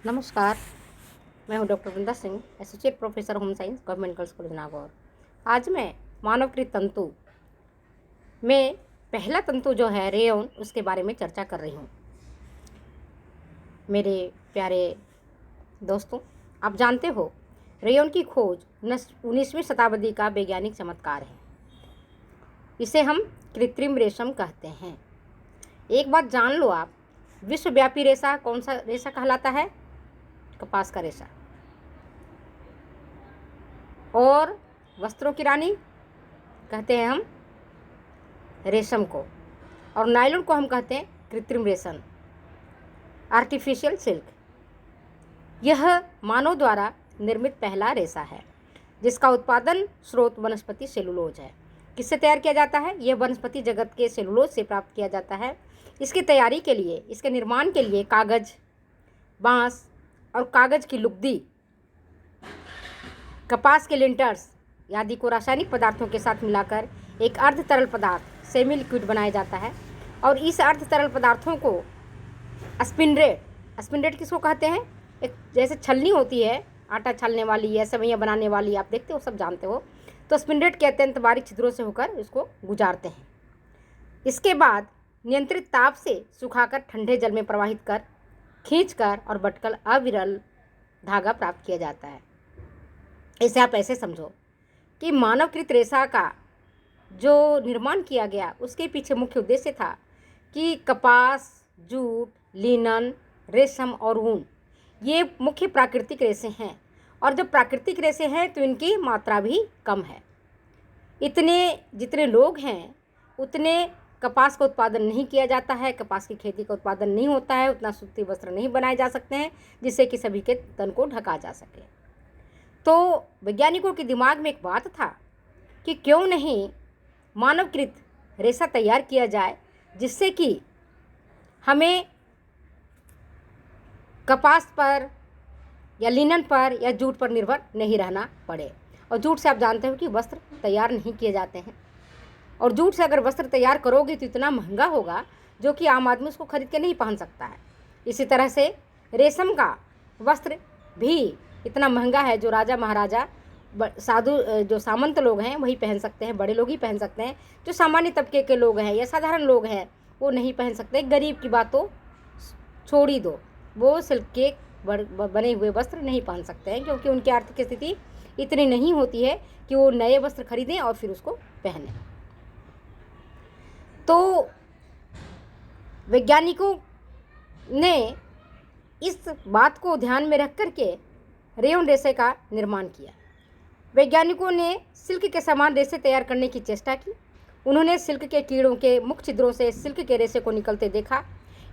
नमस्कार। मैं हूं doctor Vrinda Singh, associate professor home science, government girls college Nagaur. आज मैं मानवकृत तंतु में पहला तंतु जो है रेयॉन, उसके बारे में चर्चा कर रही हूं। मेरे प्यारे दोस्तों, आप जानते हो रेयॉन की खोज 19वीं शताब्दी का वैज्ञानिक चमत्कार है। इसे हम कृत्रिम रेशम कहते हैं। एक बात जान लो आप, विश्वव्यापी रेशा कौन सा रेशा कहलाता है? कपास का रेशा। और वस्त्रों की रानी कहते हैं हम रेशम को, और नायलॉन को हम कहते हैं कृत्रिम रेशम, आर्टिफिशियल सिल्क। यह मानव द्वारा निर्मित पहला रेशा है जिसका उत्पादन स्रोत वनस्पति सेलुलोज है। किससे तैयार किया जाता है? यह वनस्पति जगत के सेलुलोज से प्राप्त किया जाता है। इसकी तैयारी के लिए, इसके निर्माण के लिए कागज, बांस और कागज की लुगदी, कपास के लिंटर्स आदि को रासायनिक पदार्थों के साथ मिलाकर एक अर्ध तरल पदार्थ सेमी लिक्विड बनाया जाता है। और इस अर्ध तरल पदार्थों को स्पिंडरेट किसको कहते हैं? एक जैसे छलनी होती है, आटा छालने वाली या सेवइयाँ बनाने वाली, आप देखते हो, सब जानते हो। तो स्पिंडरेट के अत्यंत बारीक छिद्रों से होकर इसको गुजारते हैं। इसके बाद नियंत्रित ताप से सुखाकर ठंडे जल में प्रवाहित कर, खींचकर और बटकर अविरल धागा प्राप्त किया जाता है। इसे आप ऐसे समझो कि मानवकृत रेशा का जो निर्माण किया गया, उसके पीछे मुख्य उद्देश्य था कि कपास, जूट, लिनन, रेशम और ऊन ये मुख्य प्राकृतिक रेशे हैं। और जब प्राकृतिक रेशे हैं तो इनकी मात्रा भी कम है। इतने जितने लोग हैं उतने कपास का उत्पादन नहीं किया जाता है, कपास की खेती का उत्पादन नहीं होता है, उतना सूती वस्त्र नहीं बनाए जा सकते हैं जिससे कि सभी के तन को ढका जा सके। तो वैज्ञानिकों के दिमाग में एक बात था कि क्यों नहीं मानवकृत रेशा तैयार किया जाए जिससे कि हमें कपास पर या लिनन पर या जूट पर निर्भर नहीं रहना पड़े। और जूट से आप जानते हो कि वस्त्र तैयार नहीं किए जाते हैं, और जूट से अगर वस्त्र तैयार करोगे तो इतना महंगा होगा जो कि आम आदमी उसको खरीद के नहीं पहन सकता है। इसी तरह से रेशम का वस्त्र भी इतना महंगा है, जो राजा महाराजा, साधु, जो सामंत लोग हैं वही पहन सकते हैं, बड़े लोग ही पहन सकते हैं। जो सामान्य तबके के लोग हैं या साधारण लोग हैं वो नहीं पहन सकते। गरीब की बात तो छोड़ ही दो, वो सिल्क के बने हुए वस्त्र नहीं पहन सकते हैं, क्योंकि उनकी आर्थिक स्थिति इतनी नहीं होती है कि वो नए वस्त्र खरीदें और फिर उसको पहनें। तो वैज्ञानिकों ने इस बात को ध्यान में रख करके रेयॉन रेशे का निर्माण किया। वैज्ञानिकों ने सिल्क के समान रेशे तैयार करने की चेष्टा की। उन्होंने सिल्क के कीड़ों के मुख्य छिद्रों से सिल्क के रेशे को निकलते देखा।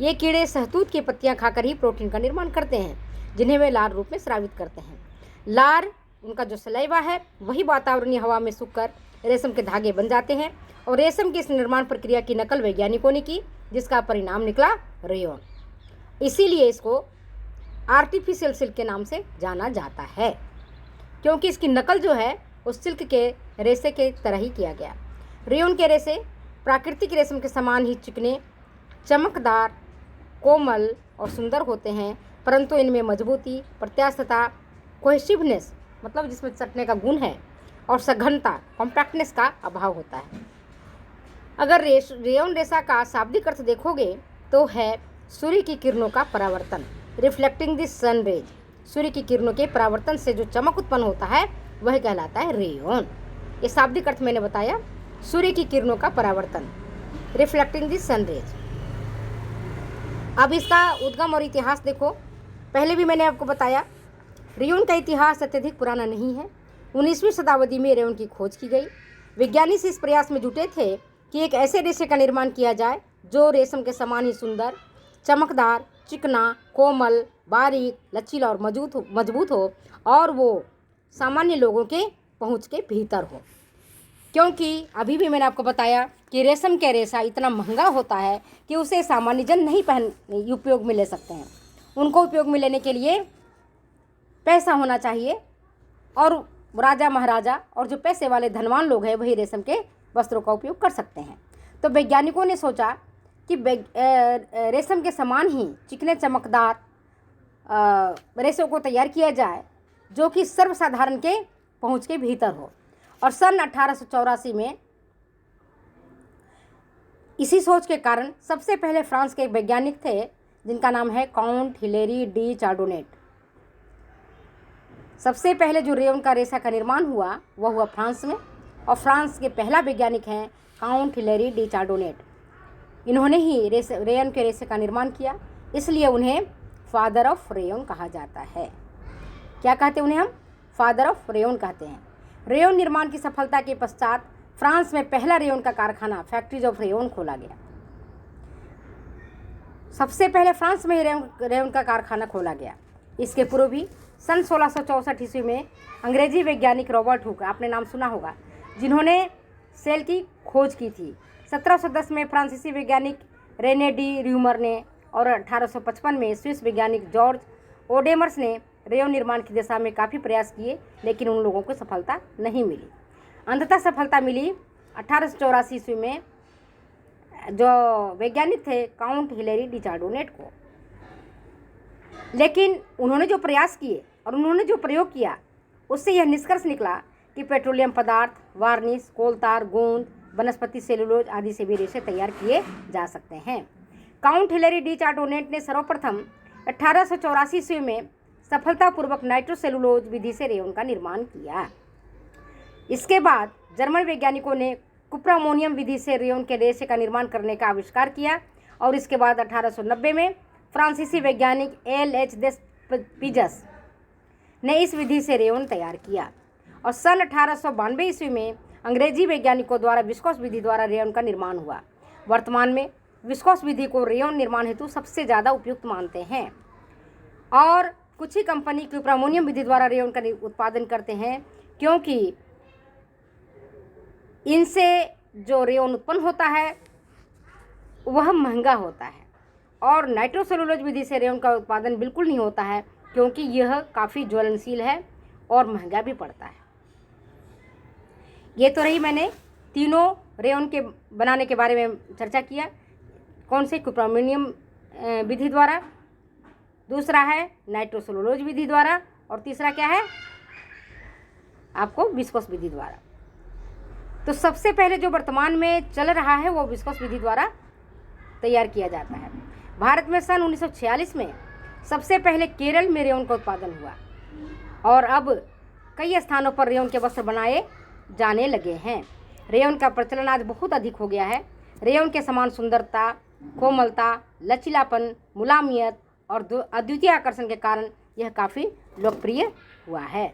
ये कीड़े शहतूत की पत्तियां खाकर ही प्रोटीन का निर्माण करते हैं, जिन्हें वे लार रूप में स्रावित करते हैं। लार, उनका जो सलाइवा है, वही वातावरणीय हवा में सूखकर रेशम के धागे बन जाते हैं। और रेशम की इस निर्माण प्रक्रिया की नकल वैज्ञानिकों ने की, जिसका परिणाम निकला रेयॉन। इसीलिए इसको आर्टिफिशियल सिल्क के नाम से जाना जाता है, क्योंकि इसकी नकल जो है उस सिल्क के रेशे के तरह ही किया गया। रेयॉन के रेशे प्राकृतिक रेशम के समान ही चिकने, चमकदार, कोमल और सुंदर होते हैं, परंतु इनमें मजबूती, प्रत्यास्थता, कोहेसिवनेस मतलब जिसमें सटने का गुण है, और सघनता, कॉम्पैक्टनेस का अभाव होता है। अगर रेयॉन रेशा का शाब्दिक अर्थ देखोगे तो है सूर्य की किरणों का परावर्तन, रिफ्लेक्टिंग द सन रेज। सूर्य की किरणों के परावर्तन से जो चमक उत्पन्न होता है वह कहलाता है रेयॉन। ये शाब्दिक अर्थ मैंने बताया, सूर्य की किरणों का परावर्तन, रिफ्लेक्टिंग द सन रेज। अब इसका उद्गम और इतिहास देखो। पहले भी मैंने आपको बताया, रेयॉन का इतिहास अत्यधिक पुराना नहीं है। 19वीं शताब्दी में रेयॉन की खोज की गई। विज्ञानी इस प्रयास में जुटे थे कि एक ऐसे रेशे का निर्माण किया जाए जो रेशम के समान ही सुंदर, चमकदार, चिकना, कोमल, बारीक, लचीला और मजबूत हो, और वो सामान्य लोगों के पहुंच के भीतर हो। क्योंकि अभी भी मैंने आपको बताया कि रेशम के रेशा इतना महंगा होता है कि उसे सामान्य जन नहीं उपयोग में ले सकते हैं। उनको उपयोग में लेने के लिए पैसा होना चाहिए, और राजा महाराजा और जो पैसे वाले धनवान लोग हैं वही रेशम के वस्त्रों का उपयोग कर सकते हैं। तो वैज्ञानिकों ने सोचा कि रेशम के समान ही चिकने, चमकदार रेशों को तैयार किया जाए जो कि सर्वसाधारण के पहुंच के भीतर हो। और सन 1884 में इसी सोच के कारण सबसे पहले फ्रांस के एक वैज्ञानिक थे जिनका नाम है काउंट हिलेरी डी चार्डोनेट। सबसे पहले जो रेयन का रेशा का निर्माण हुआ वह हुआ फ्रांस में, और फ्रांस के पहला वैज्ञानिक हैं काउंट हिलेरी डी चार्डोनेट। इन्होंने ही रेयन के रेशे का निर्माण किया, इसलिए उन्हें फादर ऑफ रेयन कहा जाता है। क्या कहते हैं उन्हें हम? फादर ऑफ रेयन कहते हैं। रेयन निर्माण की सफलता के पश्चात फ्रांस में पहला रेयन का कारखाना फैक्ट्रीज ऑफ रेयन खोला गया। सबसे पहले फ्रांस में रेयन का कारखाना खोला गया। इसके पूर्व भी सन 1664 ईस्वी में अंग्रेजी वैज्ञानिक रॉबर्ट हुक, आपने नाम सुना होगा, जिन्होंने सेल की खोज की थी। 1710 में फ्रांसीसी वैज्ञानिक रेने डी र्यूमर ने और 1855 में स्विस वैज्ञानिक जॉर्ज ओडेमर्स ने रेयन निर्माण की दिशा में काफ़ी प्रयास किए, लेकिन उन लोगों को सफलता नहीं मिली। अंततः सफलता मिली 1884 ईस्वी में जो वैज्ञानिक थे काउंट हिलेरी डी चार्डोनेट को। लेकिन उन्होंने जो प्रयास किए और उन्होंने जो प्रयोग किया उससे यह निष्कर्ष निकला कि पेट्रोलियम पदार्थ, वार्निश, कोलतार, गोंद, वनस्पति सेलुलोज आदि से भी रेशे तैयार किए जा सकते हैं। काउंट हिलेरी डी चार्डोनेट ने सर्वप्रथम 1884 ईस्वी में सफलतापूर्वक नाइट्रोसेलुलोज विधि से रेयन का निर्माण किया। इसके बाद जर्मन वैज्ञानिकों ने कुप्रामोनियम विधि से रेयन के रेशे का निर्माण करने का आविष्कार किया, और इसके बाद 1890 में फ्रांसीसी वैज्ञानिक LH दे पिजस ने इस विधि से रेयन तैयार किया, और सन 1892 ईस्वी में अंग्रेजी वैज्ञानिकों द्वारा विस्कोस विधि द्वारा रेयन का निर्माण हुआ। वर्तमान में विस्कोस विधि को रेयन निर्माण हेतु सबसे ज़्यादा उपयुक्त मानते हैं, और कुछ ही कंपनी कुप्रामोनियम विधि द्वारा रेयन का उत्पादन करते हैं, क्योंकि इनसे जो रेयन उत्पन्न होता है वह महंगा होता है, और नाइट्रोसेलुलोज विधि से रेयन का उत्पादन बिल्कुल नहीं होता है, क्योंकि यह काफ़ी ज्वलनशील है और महंगा भी पड़ता है। ये तो रही मैंने तीनों रेयन के बनाने के बारे में चर्चा किया। कौन से? कुप्रामोनियम विधि द्वारा, दूसरा है नाइट्रोसेलुलोज विधि द्वारा, और तीसरा क्या है आपको? विस्कोस विधि द्वारा। तो सबसे पहले जो वर्तमान में चल रहा है वो विस्कोस विधि द्वारा तैयार किया जाता है। भारत में सन 1946 में सबसे पहले केरल में रेयन का उत्पादन हुआ, और अब कई स्थानों पर रेयन के वस्त्र बनाए जाने लगे हैं। रेयन का प्रचलन आज बहुत अधिक हो गया है। रेयन के समान सुंदरता, कोमलता, लचीलापन, मुलायमियत और अद्वितीय आकर्षण के कारण यह काफ़ी लोकप्रिय हुआ है।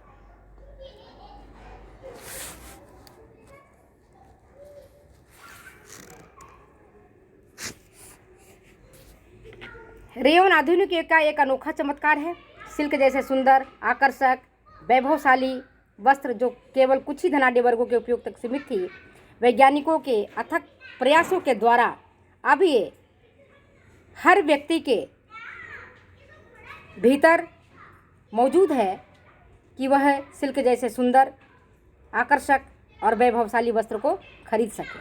रेयन आधुनिक युग का एक अनोखा चमत्कार है। सिल्क जैसे सुंदर, आकर्षक, वैभवशाली वस्त्र जो केवल कुछ ही धनाढ्य वर्गों के उपयोग तक सीमित थी, वैज्ञानिकों के अथक प्रयासों के द्वारा अब ये हर व्यक्ति के भीतर मौजूद है कि वह सिल्क जैसे सुंदर, आकर्षक और वैभवशाली वस्त्र को खरीद सके।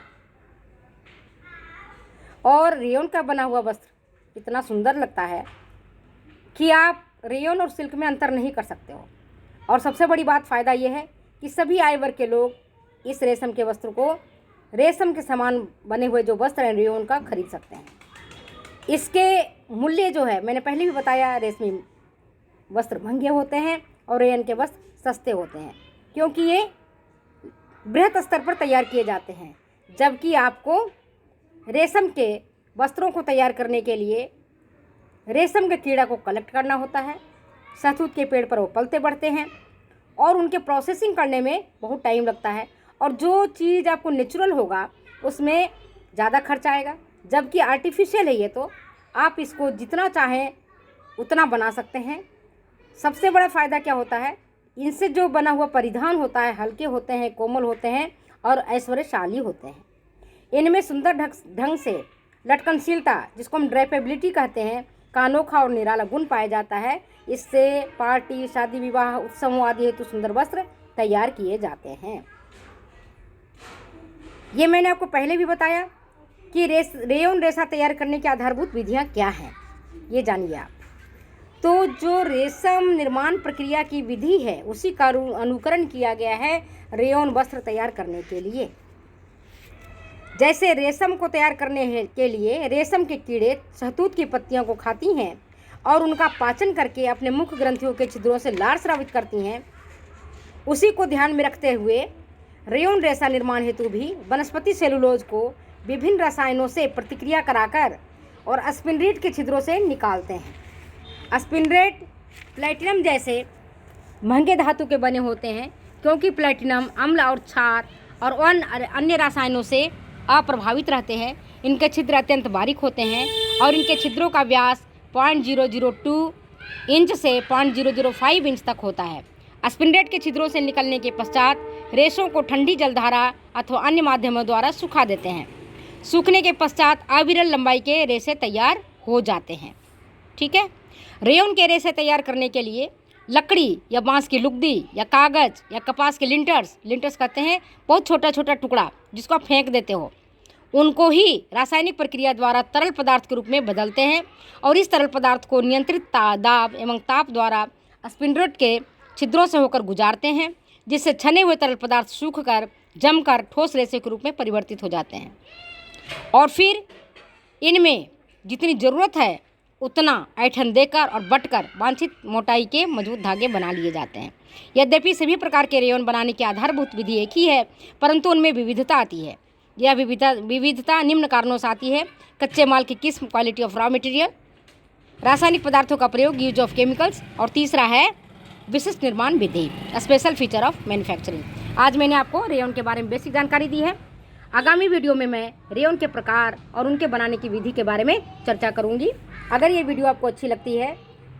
और रेयन का बना हुआ वस्त्र इतना सुंदर लगता है कि आप रेयन और सिल्क में अंतर नहीं कर सकते हो। और सबसे बड़ी बात, फ़ायदा ये है कि सभी आय वर्ग के लोग इस रेशम के वस्त्र को, रेशम के समान बने हुए जो वस्त्र हैं रेयन का, खरीद सकते हैं। इसके मूल्य जो है, मैंने पहले भी बताया, रेशमी वस्त्र महंगे होते हैं और रेयन के वस्त्र सस्ते होते हैं, क्योंकि ये बृहत स्तर पर तैयार किए जाते हैं। जबकि आपको रेशम के वस्त्रों को तैयार करने के लिए रेशम के कीड़ा को कलेक्ट करना होता है। शहतूत के पेड़ पर वो पलते बढ़ते हैं और उनके प्रोसेसिंग करने में बहुत टाइम लगता है, और जो चीज़ आपको नेचुरल होगा उसमें ज़्यादा खर्च आएगा। जबकि आर्टिफिशियल है ये, तो आप इसको जितना चाहें उतना बना सकते हैं। सबसे बड़ा फ़ायदा क्या होता है, इनसे जो बना हुआ परिधान होता है हल्के होते हैं, कोमल होते हैं और ऐश्वर्यशाली होते हैं। इनमें सुंदर ढंग से लटकनशीलता, जिसको हम ड्रेपेबिलिटी कहते हैं, का अनोखा और निराला गुण पाया जाता है। इससे पार्टी, शादी, विवाह, उत्सवों आदि हेतु सुंदर वस्त्र तैयार किए जाते हैं। ये मैंने आपको पहले भी बताया कि रेयन रेशा तैयार करने की आधारभूत विधियां क्या हैं, ये जानिए आप। तो जो रेशम निर्माण प्रक्रिया की विधि है उसी का अनुकरण किया गया है रेयॉन वस्त्र तैयार करने के लिए। जैसे रेशम को तैयार करने के लिए रेशम के कीड़े शहतूत की पत्तियों को खाती हैं और उनका पाचन करके अपने मुख ग्रंथियों के छिद्रों से लार स्रावित करती हैं, उसी को ध्यान में रखते हुए रेयॉन रेशा निर्माण हेतु भी वनस्पति सेलुलोज को विभिन्न रसायनों से प्रतिक्रिया कराकर और स्पिनरेट के छिद्रों से निकालते हैं। स्पिनरेट प्लैटिनम जैसे महंगे धातु के बने होते हैं, क्योंकि प्लैटिनम अम्ल और क्षार और अन्य रसायनों से अप्रभावित रहते हैं। इनके छिद्र अत्यंत बारीक होते हैं और इनके छिद्रों का व्यास 0.002 इंच से 0.005 इंच तक होता है। स्पिनरेट के छिद्रों से निकलने के पश्चात रेशों को ठंडी जलधारा अथवा अन्य माध्यमों द्वारा सुखा देते हैं। सूखने के पश्चात अविरल लंबाई के रेशे तैयार हो जाते हैं। ठीक है। रेयॉन के रेशे तैयार करने के लिए लकड़ी या बांस की लुगदी या कागज़ या कपास के लिंटर्स कहते हैं बहुत छोटा छोटा टुकड़ा जिसको आप फेंक देते हो, उनको ही रासायनिक प्रक्रिया द्वारा तरल पदार्थ के रूप में बदलते हैं और इस तरल पदार्थ को नियंत्रित दाब एवं ताप द्वारा स्पिनरेट के छिद्रों से होकर गुजारते हैं, जिससे छने हुए तरल पदार्थ सूखकर जमकर ठोस रेशे के रूप में परिवर्तित हो जाते हैं और फिर इनमें जितनी ज़रूरत है उतना ऐंठन देकर और बटकर वांछित मोटाई के मजबूत धागे बना लिए जाते हैं। यद्यपि सभी प्रकार के रेयॉन बनाने की आधारभूत विधि एक ही है, परंतु उनमें विविधता आती है। यह विविधता निम्न कारणों से आती है: कच्चे माल की किस्म, क्वालिटी ऑफ रॉ मटेरियल, रासायनिक पदार्थों का प्रयोग, यूज ऑफ केमिकल्स, और तीसरा है विशिष्ट निर्माण विधि, स्पेशल फीचर ऑफ मैन्युफैक्चरिंग। आज मैंने आपको रेयॉन के बारे में बेसिक जानकारी दी है। आगामी वीडियो में मैं रेयॉन के प्रकार और उनके बनाने की विधि के बारे में चर्चा करूंगी। अगर ये वीडियो आपको अच्छी लगती है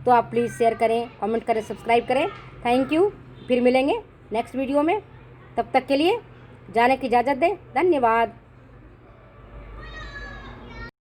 तो आप प्लीज़ शेयर करें, कमेंट करें, सब्सक्राइब करें। Thank you. फिर मिलेंगे नेक्स्ट वीडियो में। तब तक के लिए जाने की इजाज़त दें। धन्यवाद।